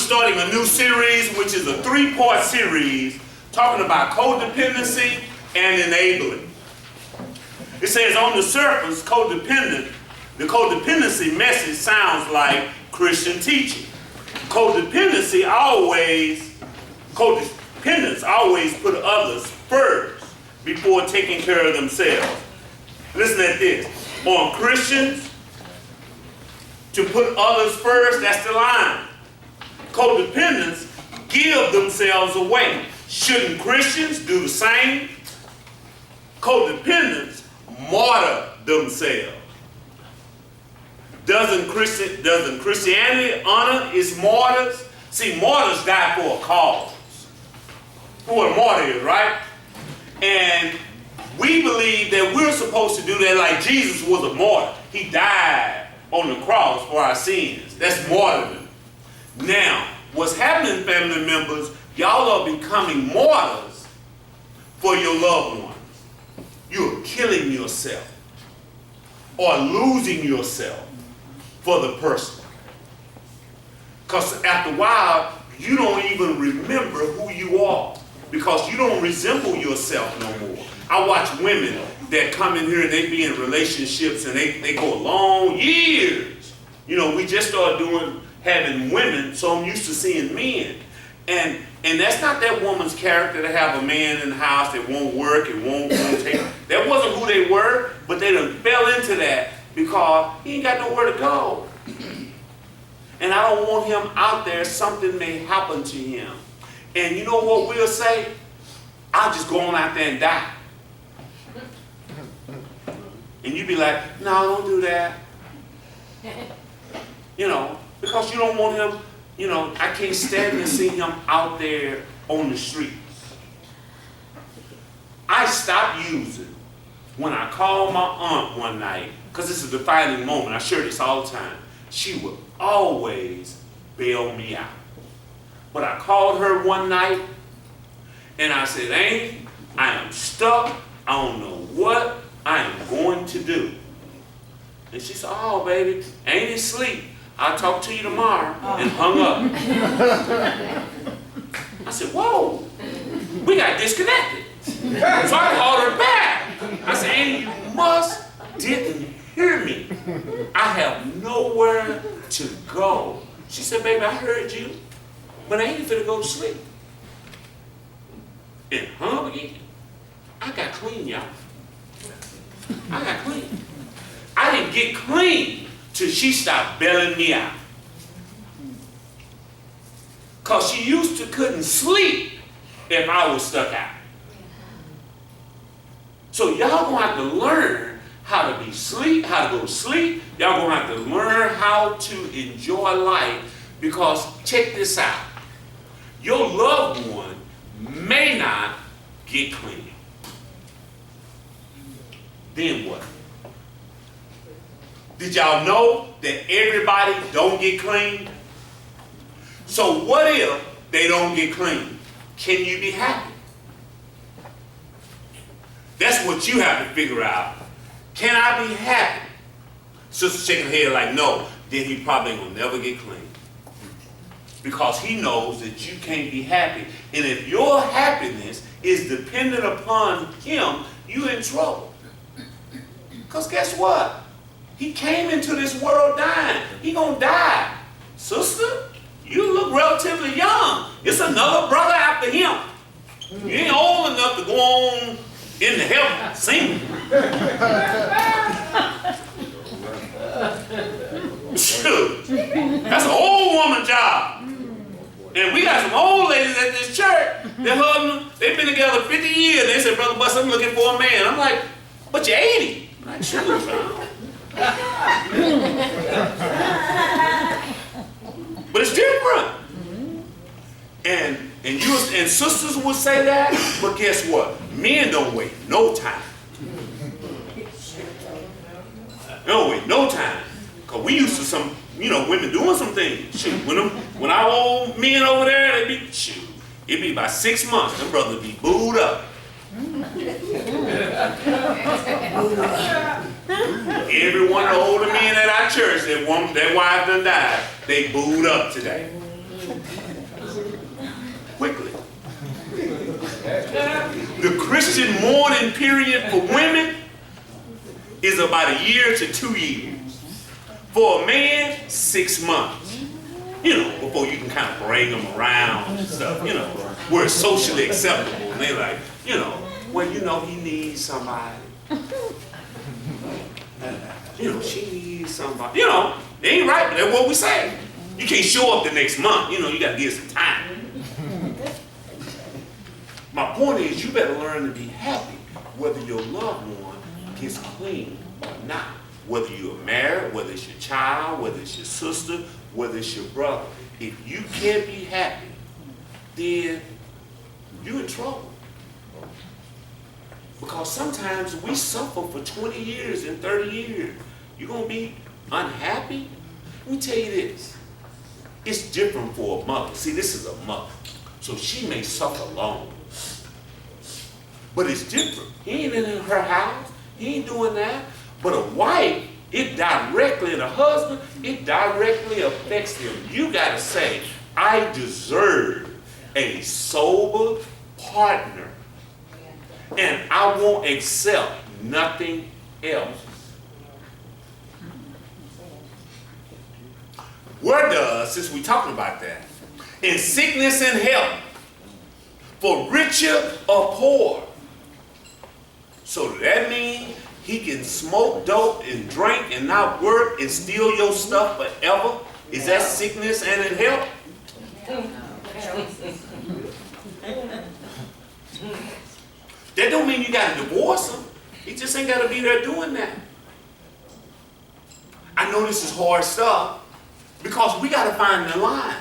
starting a new series, which is a 3-part series talking about codependency and enabling. It says on the surface, the codependency message sounds like Christian teaching. Codependents always put others first before taking care of themselves. Listen at this. On Christians, to put others first, that's the line. Codependents give themselves away. Shouldn't Christians do the same? Codependents martyr themselves. Doesn't Christianity honor its martyrs? See, martyrs die for a cause. Who a martyr is, right? And we believe that we're supposed to do that like Jesus was a martyr. He died on the cross for our sins. That's martyrdom. Now, what's happening, family members, y'all are becoming martyrs for your loved ones. You're killing yourself or losing yourself for the person. Because after a while, you don't even remember who you are because you don't resemble yourself no more. I watch women that come in here and they be in relationships and they go long years. You know, we just started having women, so I'm used to seeing men. And that's not that woman's character to have a man in the house that won't work and won't take. That wasn't who they were, but they done fell into that because he ain't got nowhere to go. And I don't want him out there, something may happen to him. And you know what we'll say? I'll just go on out there and die. And you be like, no, don't do that. You know, because you don't want him, you know, I can't stand to see him out there on the streets. I stopped using when I called my aunt one night, because it's a defining moment, I share this all the time. She would always bail me out. But I called her one night and I said, Amy, I am stuck. I don't know what I am going to do. And she said, oh, baby, ain't it sleep? I'll talk to you tomorrow, and hung up. I said, whoa, we got disconnected. So I called her back. I said, Amy, you didn't hear me. I have nowhere to go. She said, baby, I heard you, but I ain't finna go to sleep. And hung up again. I got clean, y'all. I got clean. I didn't get clean till she stopped bailing me out. Because she used to couldn't sleep if I was stuck out. So y'all gonna have to learn how to how to go to sleep. Y'all gonna have to learn how to enjoy life, because check this out. Your loved one may not get clean. Then what? Did y'all know that everybody don't get clean? So what if they don't get clean? Can you be happy? That's what you have to figure out. Can I be happy? Sister shaking her head like no, then he probably ain't gonna never get clean. Because he knows that you can't be happy. And if your happiness is dependent upon him, you in trouble. Because guess what? He came into this world dying. He gonna die. Sister, you look relatively young. It's another brother after him. You ain't old enough to go on into heaven singing. Shoot, that's an old woman job. And we got some old ladies at this church. Their husband, they've been together 50 years. They said, Brother Bus, I'm looking for a man. I'm like, but you're 80. I'm like, shoot. But it's different. And sisters would say that, but guess what? Men don't wait no time. They don't wait no time. Because we used to women doing some things. Shoot, when our old men over there, it'd be about 6 months. Them brothers be booed up. Every one of the older men at our church, their wife done died, they booed up today. Quickly. The Christian mourning period for women is about a year to 2 years. For a man, 6 months. Before you can kind of bring them around and stuff, where it's socially acceptable. And they like, he needs somebody. She needs somebody. It ain't right, but that's what we say. You can't show up the next month. You got to give some time. My point is, you better learn to be happy whether your loved one gets clean or not. Whether you're married, whether it's your child, whether it's your sister, whether it's your brother. If you can't be happy, then you're in trouble. Because sometimes we suffer for 20 years and 30 years. You're going to be unhappy? Let me tell you this. It's different for a mother. See, this is a mother. So she may suffer alone. But it's different. He ain't in her house. He ain't doing that. But a wife, it directly, and a husband, it directly affects them. You got to say, I deserve a sober partner. And I won't accept nothing else. Where does, since we're talking about that, in sickness and health, for richer or poor. So that means he can smoke dope and drink and not work and steal your stuff forever? Is that sickness and in health? That don't mean you got to divorce him. He just ain't got to be there doing that. I know this is hard stuff because we got to find the line.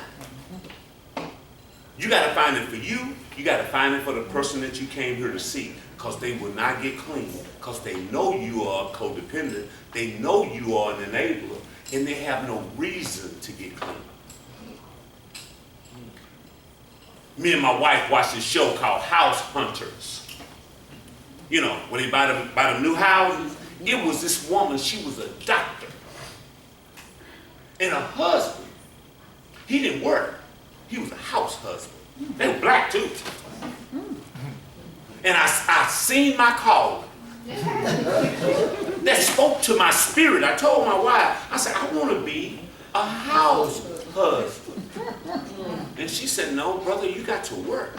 You got to find it for you. You got to find it for the person that you came here to see, because they will not get clean, because they know you are codependent. They know you are an enabler, and they have no reason to get clean. Me and my wife watched this show called House Hunters. When they buy them new houses, it was this woman, she was a doctor. And her husband, he didn't work. He was a house husband. They were black too. And I seen my calling. That spoke to my spirit. I told my wife, I said, I want to be a house husband. And she said, no, brother, you got to work.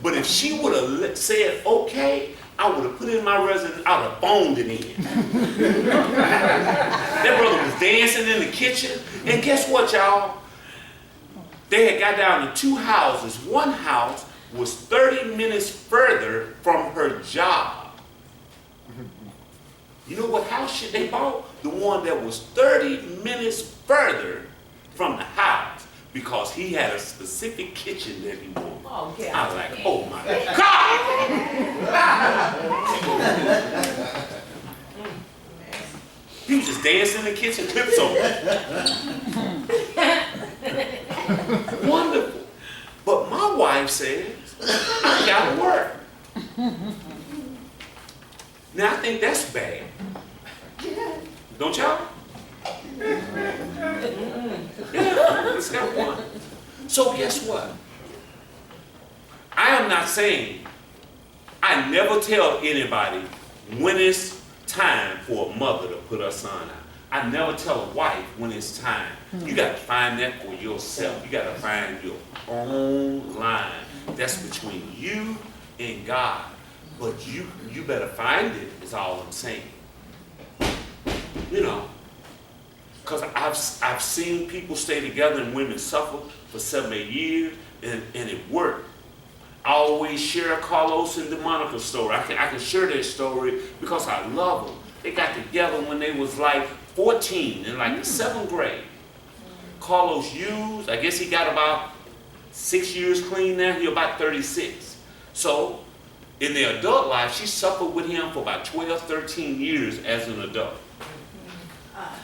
But if she would have said, okay, I would have put in my resume, I would have phoned it in. That brother was dancing in the kitchen. And guess what, y'all? They had got down to 2 houses. One house was 30 minutes further from her job. You know what house they bought? The one that was 30 minutes further from the house, because he had a specific kitchen that he wanted. Oh, okay. I was like, oh my God! He was just dancing in the kitchen, clips on. Wonderful. But my wife says, I gotta work. Now I think that's bad. Don't y'all? Yeah, it's got one. So guess what? I am not saying, I never tell anybody when it's time for a mother to put her son out. I never tell a wife when it's time. You got to find that for yourself. You got to find your own line. That's between you and God. But you better find it, is all I'm saying. Because I've seen people stay together and women suffer for 7, 8 years, and it worked. I always share Carlos and DeMonica's story. I can share their story because I love them. They got together when they was like 14 in like the 7th grade. Carlos used, I guess he got about 6 years clean now. He's about 36. So in their adult life, she suffered with him for about 12, 13 years as an adult.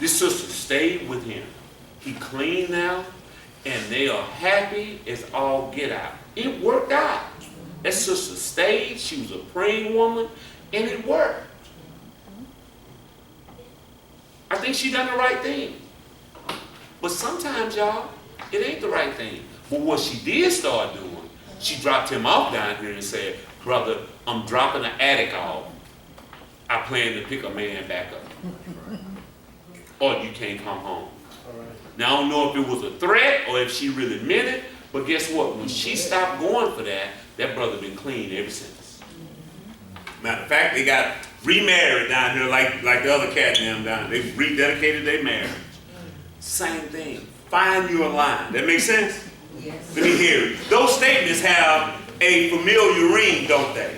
This sister stayed with him. He clean now, and they are happy as all get out. It worked out. That sister stayed. She was a praying woman, and it worked. I think she done the right thing. But sometimes, y'all, It ain't the right thing. But what she did start doing, she dropped him off down here and said, brother, I'm dropping the attic off. I plan to pick a man back up. Or you can't come home. Now, I don't know if it was a threat or if she really meant it, but guess what? When she stopped going for that, that brother been clean ever since. Matter of fact, they got remarried down here like the other cat and them down there. They rededicated their marriage. Same thing. Find your line. That makes sense? Yes. Let me hear it. Those statements have a familiar ring, don't they?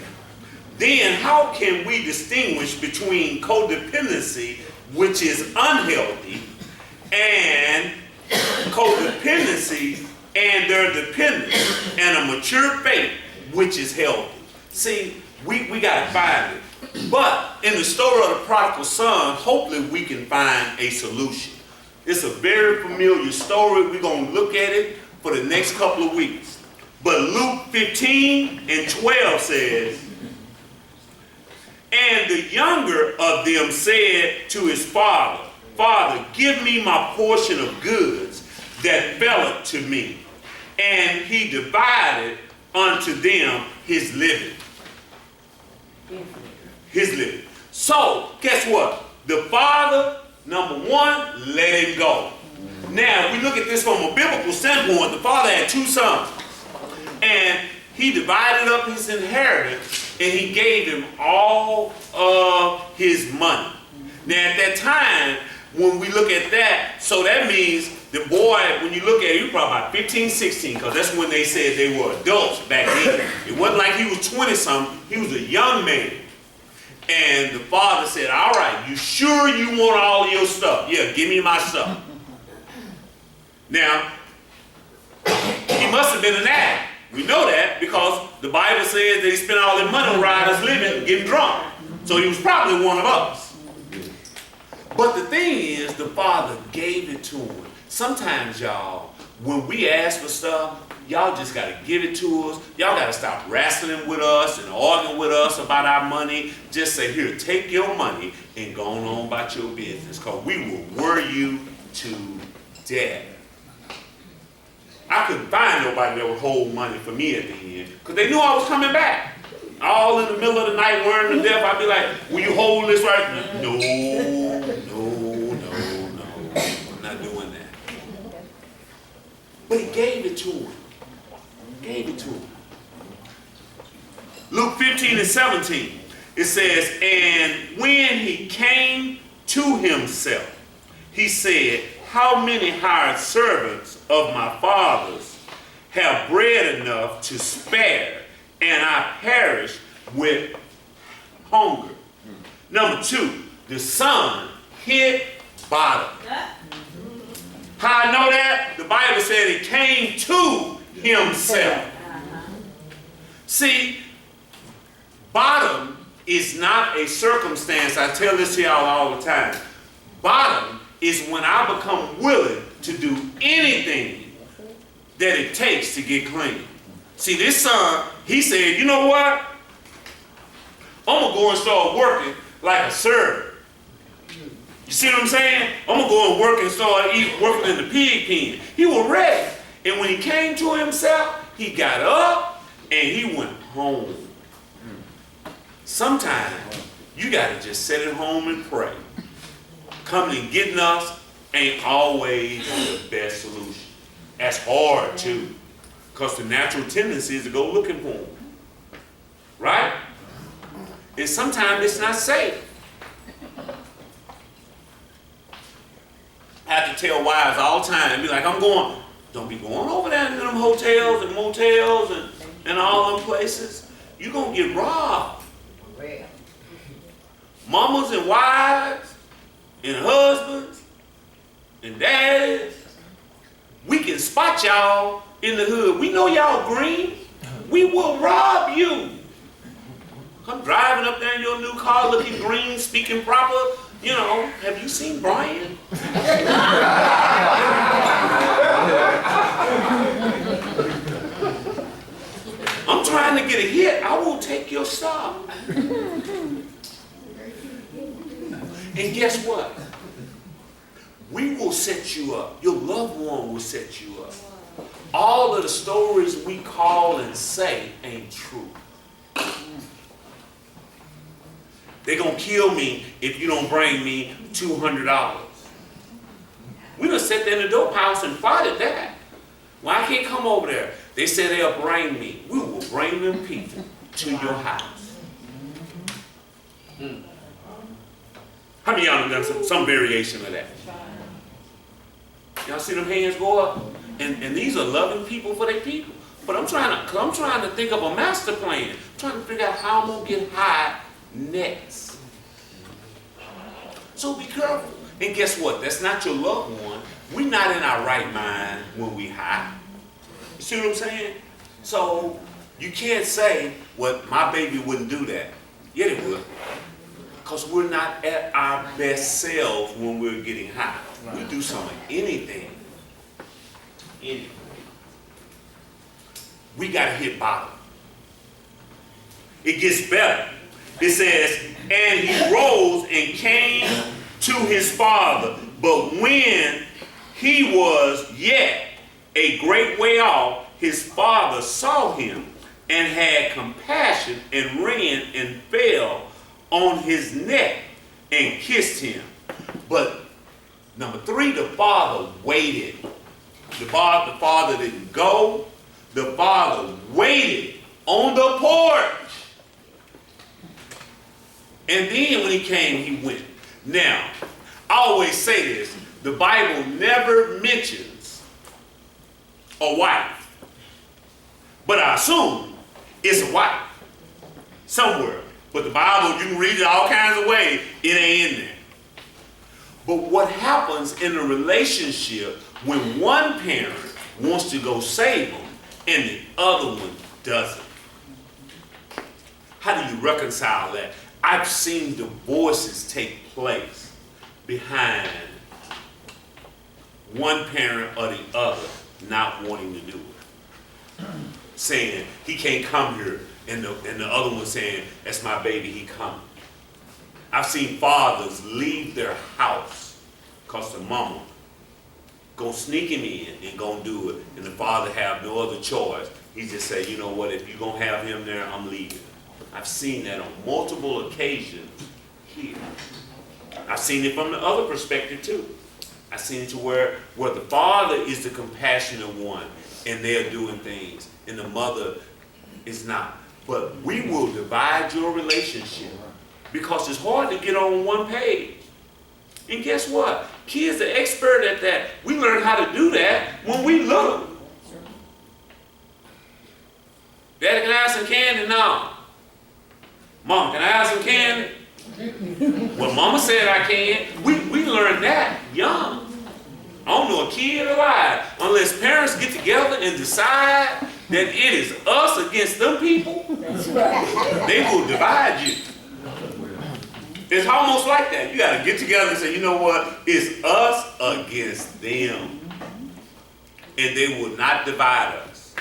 Then how can we distinguish between codependency, which is unhealthy, and codependency and their dependence, and a mature faith, which is healthy? See, we got to find it. But in the story of the prodigal son, hopefully we can find a solution. It's a very familiar story. We're going to look at it for the next couple of weeks. But Luke 15:12 says, and the younger of them said to his father, Father, give me my portion of goods that fell to me. And he divided unto them his living. His living. So, guess what? The father, number one, let him go. Now, we look at this from a biblical standpoint. The father had two sons. And he divided up his inheritance and he gave him all of his money. Now, at that time, when we look at that, so that means the boy, when you look at it, he was probably about 15, 16, because that's when they said they were adults back then. It wasn't like he was 20-something. He was a young man. And the father said, all right, you sure you want all of your stuff? Yeah, give me my stuff. Now, he must have been an addict. We know that because the Bible says that he spent all his money on riders living, getting drunk. So he was probably one of us. But the thing is, the father gave it to him. Sometimes, y'all, when we ask for stuff, y'all just got to give it to us. Y'all got to stop wrestling with us and arguing with us about our money. Just say, here, take your money and go on about your business, because we will worry you to death. I couldn't find nobody that would hold money for me at the end, because they knew I was coming back. All in the middle of the night, worrying to death, I'd be like, will you hold this right now? No, I'm not doing that. But he gave it to him. Gave it to him. Luke 15:17, it says, and when he came to himself, he said, how many hired servants of my father's have bread enough to spare, and I perish with hunger? Number two, the son hit bottom. How I know that? The Bible said he came to himself. See, bottom is not a circumstance. I tell this to y'all all the time. Bottom is when I become willing to do anything that it takes to get clean. See, this son, he said, you know what? I'm going to go and start working like a servant. You see what I'm saying? I'm going to go and work and start working in the pig pen. He was ready. And when he came to himself, he got up and he went home. Sometimes you got to just sit at home and pray. Coming and getting us ain't always the best solution. That's hard too, because the natural tendency is to go looking for them. Right? And sometimes it's not safe. I have to tell wives all the time, be like, don't be going over there to them hotels and motels and all them places. You're going to get robbed. Mamas and wives and husbands and dads, we can spot y'all in the hood. We know y'all green. We will rob you. Come driving up there in your new car looking green, speaking proper. You know, have you seen Brian? I'm trying to get a hit. I will take your stuff. And guess what? we will set you up. Your loved one will set you up. All of the stories we call and say ain't true. They're going to kill me if you don't bring me $200. We done sat there in the dope house and fought at that. Well, I can't come over there. They said they'll bring me. We will bring them people to your house. How many of y'all have done some variation of that? Y'all see them hands go up? And these are loving people for their people. But I'm trying to think of a master plan. I'm trying to figure out how I'm going to get high next. So be careful. And guess what? That's not your loved one. We're not in our right mind when we high. You see what I'm saying? So you can't say, well, my baby wouldn't do that. Yeah, they would. Because we're not at our best selves when we're getting high. We do something, anything. We got to hit bottom. It gets better. It says, and he rose and came to his father, but when he was yet a great way off, his father saw him and had compassion and ran and fell on his neck and kissed him. But number 3, the father waited. The father didn't go. The father waited on the porch. And then when he came, he went. Now, I always say this. The Bible never mentions a wife. But I assume it's a wife somewhere. But the Bible, you can read it all kinds of ways. It ain't in there. But what happens in a relationship when one parent wants to go save them and the other one doesn't? How do you reconcile that? I've seen divorces take place behind one parent or the other not wanting to do it. Saying, he can't come here, and the other one saying, that's my baby, he coming. I've seen fathers leave their house because the mama go sneak him in and go do it, and the father have no other choice. He just say, you know what, if you're going to have him there, I'm leaving. I've seen that on multiple occasions here. I've seen it from the other perspective too. I've seen it to where the father is the compassionate one and they're doing things and the mother is not. But we will divide your relationship because it's hard to get on one page. And guess what? Kids are expert at that. We learn how to do that when we little. Daddy, can I have some candy? No. Mom, can I have some candy? Well, Mama said I can. We learned that young. I don't know a kid alive unless parents get together and decide that it is us against them people. They will divide you. It's almost like that. You got to get together and say, you know what? It's us against them. And they will not divide us.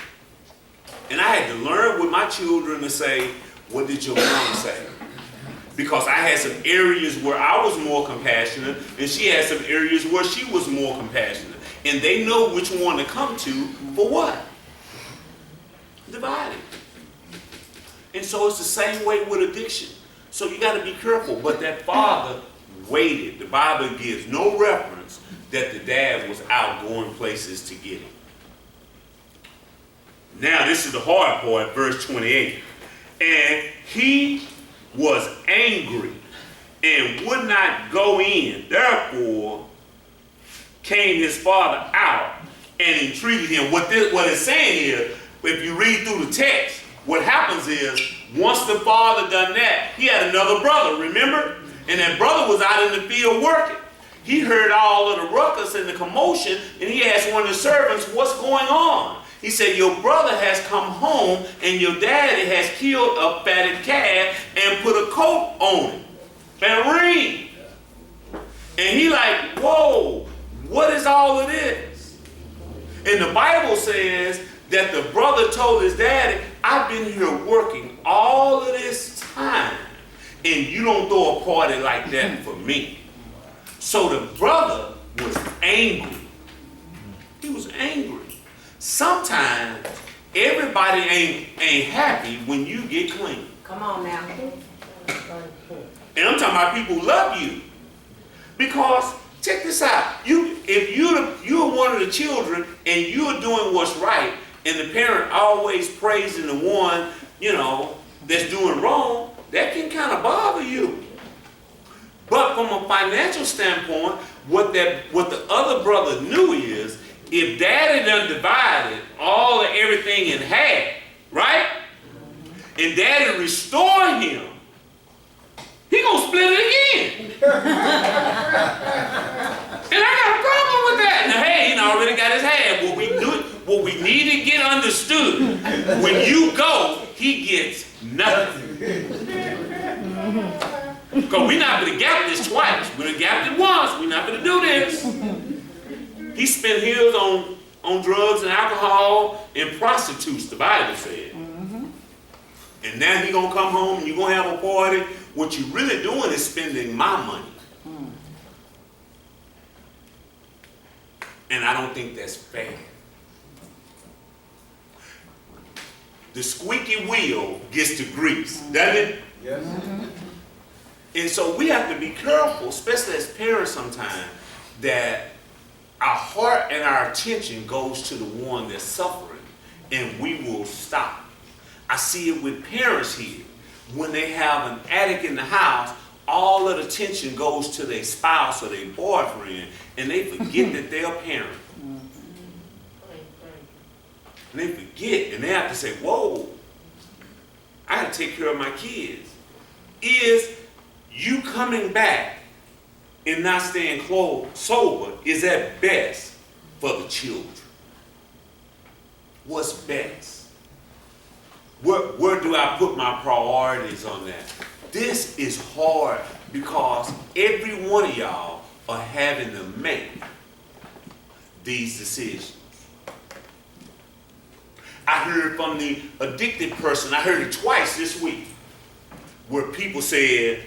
And I had to learn with my children to say, what did your mom say? Because I had some areas where I was more compassionate, and she had some areas where she was more compassionate. And they know which one to come to for what? Dividing. And so it's the same way with addiction. So you got to be careful. But that father waited. The Bible gives no reference that the dad was out going places to get him. Now this is the hard part, verse 28. And he was angry and would not go in. Therefore came his father out and entreated him. What it's saying is, if you read through the text, what happens is, once the father done that, he had another brother, remember? And that brother was out in the field working. He heard all of the ruckus and the commotion, and he asked one of the servants, what's going on? He said, your brother has come home and your daddy has killed a fatted calf and put a coat on it and a ring. And he like, whoa, what is all of this? And the Bible says that the brother told his daddy, I've been here working all of this time and you don't throw a party like that for me. So the brother was angry. He was angry. Sometimes everybody ain't happy when you get clean. Come on now. And I'm talking about people who love you. Because check this out. If you're one of the children and you're doing what's right, and the parent always praising the one, that's doing wrong, that can kind of bother you. But from a financial standpoint, what the other brother knew is, if daddy done divided all of everything in half, right? And daddy restored him, he gonna split it again. And I got a problem with that. Now, hey, he already got his half. What we need to get understood, when you go, he gets nothing. Because we're not going to gap this twice. We're going to gap it once. We're not going to do this. He spent his on drugs and alcohol and prostitutes, the Bible said. And now he's going to come home and you're going to have a party. What you're really doing is spending my money. And I don't think that's fair. The squeaky wheel gets the grease, doesn't it? Yes. And so we have to be careful, especially as parents sometimes, that our heart and our attention goes to the one that's suffering, and we will stop. I see it with parents here. When they have an addict in the house, all of the attention goes to their spouse or their boyfriend, and they forget that they're a parent. And they forget, and they have to say, whoa, I got to take care of my kids. Is you coming back and not staying sober, is that best for the children? What's best? Where do I put my priorities on that? This is hard because every one of y'all are having to make these decisions. I heard from the addicted person, I heard it twice this week, where people said,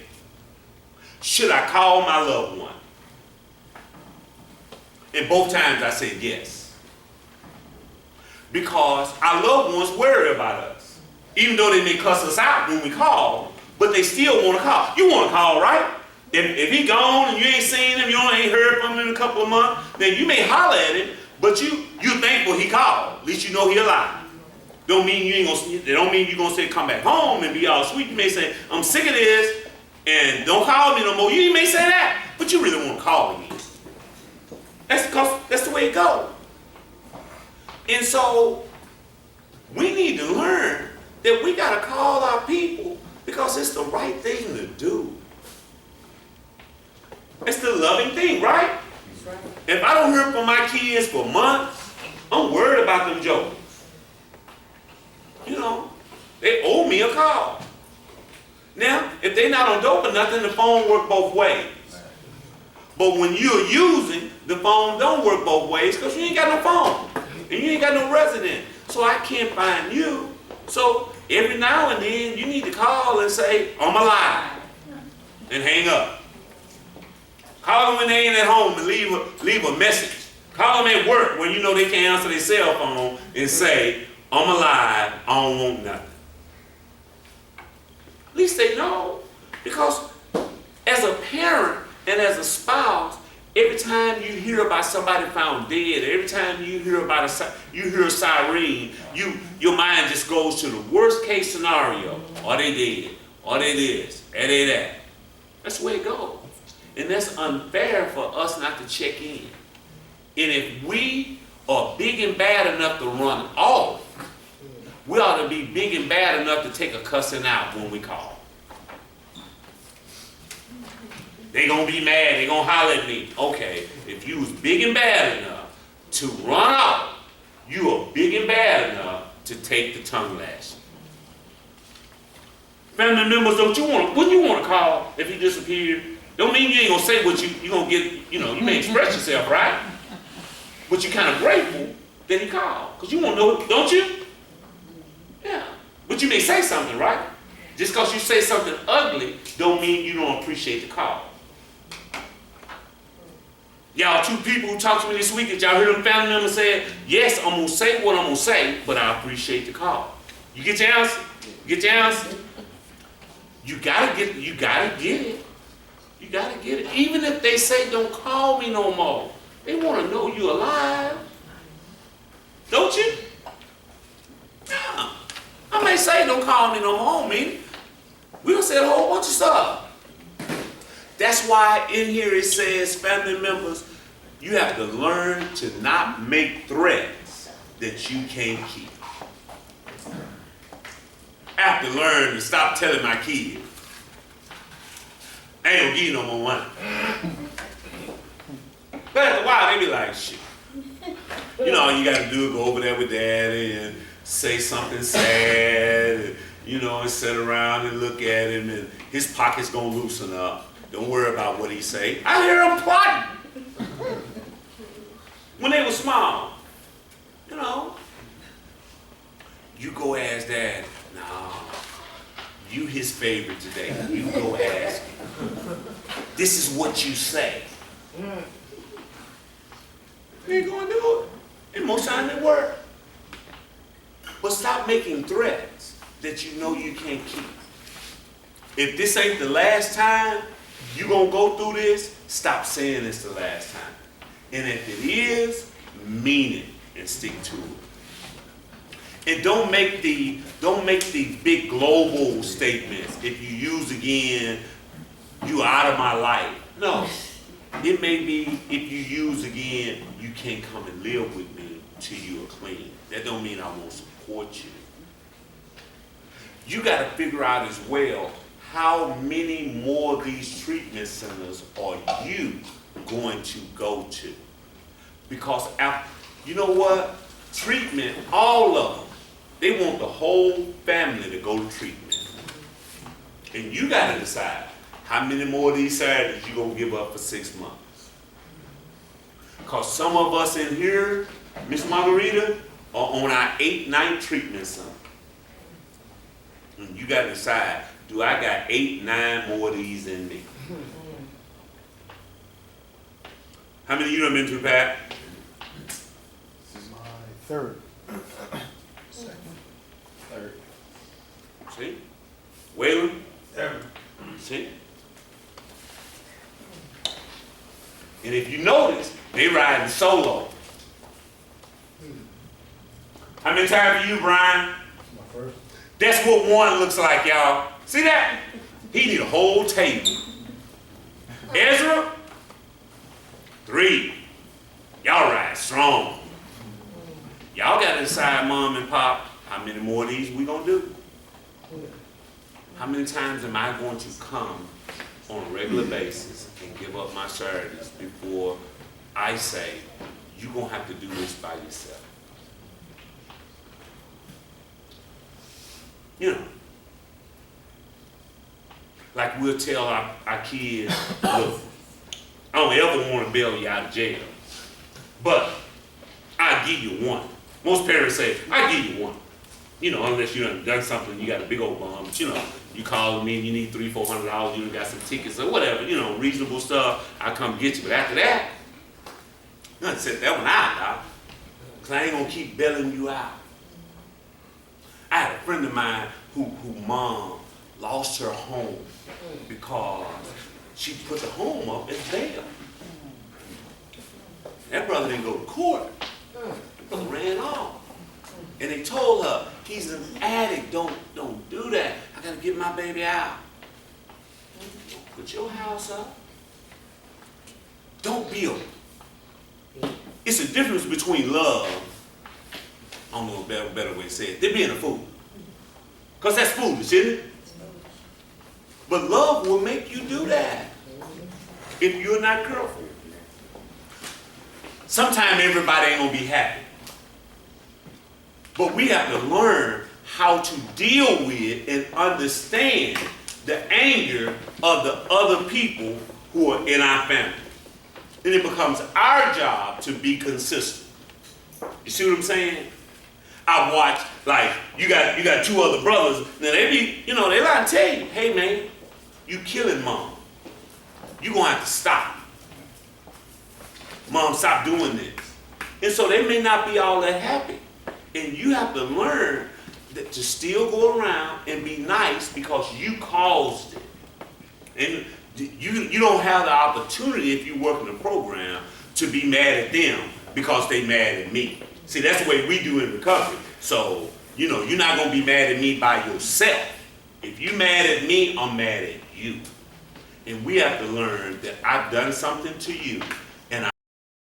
should I call my loved one? And both times I said yes. Because our loved ones worry about us. Even though they may cuss us out when we call, but they still want to call. You want to call, right? If he gone and you ain't seen him, you ain't heard from him in a couple of months, then you may holler at him, but you thankful he called. At least you know he alive. Don't mean you ain't gonna. It don't mean you gonna say come back home and be all sweet. You may say I'm sick of this and don't call me no more. You may say that, but you really want to call me. That's the way it goes. And so we need to learn that we gotta call our people because it's the right thing to do. It's the loving thing, right? If I don't hear from my kids for months, I'm worried about them jokers. They owe me a call. Now, if they're not on dope or nothing, the phone works both ways. But when you're using, the phone don't work both ways because you ain't got no phone. And you ain't got no resident. So I can't find you. So every now and then, you need to call and say, I'm alive. And hang up. Call them when they ain't at home and leave a message. Call them at work when you know they can't answer their cell phone and say, I'm alive, I don't want nothing. At least they know. Because as a parent and as a spouse, every time you hear about somebody found dead, every time you hear about a siren, your mind just goes to the worst case scenario. Are they dead? Are they this? Are they that? That's the way it goes. And that's unfair for us not to check in. And if we are big and bad enough to run off, we ought to be big and bad enough to take a cussing out when we call. They gonna be mad, they gonna holler at me. Okay, if you was big and bad enough to run off, you are big and bad enough to take the tongue lashing. Family members, wouldn't you want to call if he disappeared? Don't mean you ain't gonna say what you gonna get, you may express yourself, right? But you're kind of grateful that he called. Because you want to know, don't you? Yeah. But you may say something, right? Just because you say something ugly don't mean you don't appreciate the call. Y'all two people who talked to me this week, did y'all hear them family members say, yes, I'm going to say what I'm going to say, but I appreciate the call. You get your answer? You get your answer? You gotta get it. You gotta get it. Even if they say don't call me no more, they want to know you alive. Don't you? Yeah. I may say don't call me no more, I mean, we'll say a whole bunch of stuff. That's why in here it says, family members, you have to learn to not make threats that you can't keep. I have to learn to stop telling my kids, I ain't gonna give you no more money. But after a while, they be like, shit. You know, all you gotta do is go over there with daddy and say something sad, and, you know, and sit around and look at him, and his pocket's gonna loosen up. Don't worry about what he say. I hear him plotting. When they were small, you know, you go ask dad, no, you his favorite today. You go ask him. This is what you say. You ain't gonna do it. And most times it work. But stop making threats that you know you can't keep. If this ain't the last time you gonna go through this, stop saying it's the last time. And if it is, mean it and stick to it. And don't make the big global statements. If you use again, you out of my life. No. It may be if you use again, you can't come and live with me till you are clean. That don't mean I won't support you. You got to figure out as well, how many more of these treatment centers are you going to go to? Because you know what? Treatment, all of them, they want the whole family to go to treatment. And you got to decide how many more of these Saturdays you going to give up for 6 months. Because some of us in here, Miss Margarita, are on our 8-night treatment center. And you got to decide, do I got 8, 9 more of these in me? How many of you have been to, Pat? This is my third. Second. Third. See? Waylon? Third. See? And if you notice, they riding solo. How many times for you, Brian? My first. That's what one looks like, y'all. See that? He need a whole table. Ezra? 3. Y'all ride strong. Y'all got to decide, Mom and Pop, how many more of these we gonna do? How many times am I going to come on a regular basis and give up my Saturdays before I say, you're gonna have to do this by yourself? You know, like we'll tell our kids, look, I don't ever want to bail you out of jail, but I'll give you one. Most parents say, I'll give you one. You know, unless you done something, you got a big old bum, but you know, you call me and you need $300, $400, you done got some tickets or whatever, you know, reasonable stuff, I'll come get you. But after that, I'm gonna set that one out, dog. Because I ain't gonna keep bailing you out. I had a friend of mine who mom lost her home because she put the home up as bail. That brother didn't go to court. That brother ran off. And they told her, he's an addict, don't do that. I gotta get my baby out. Put your house up. Don't build it. It's a difference between love, I don't know a better way to say it, they're being a fool. Because that's foolish, isn't it? But love will make you do that if you're not careful. Sometimes everybody ain't gonna be happy. But we have to learn how to deal with and understand the anger of the other people who are in our family. And it becomes our job to be consistent. You see what I'm saying? I watch, like, you got 2 other brothers, now they be, you know, they lie to tell you, hey man, you killing mom. You gonna have to stop. Mom, stop doing this. And so they may not be all that happy. And you have to learn that to still go around and be nice because you caused it. And you don't have the opportunity, if you work in the program, to be mad at them because they mad at me. See, that's the way we do in recovery. So, you're not going to be mad at me by yourself. If you're mad at me, I'm mad at you. And we have to learn that I've done something to you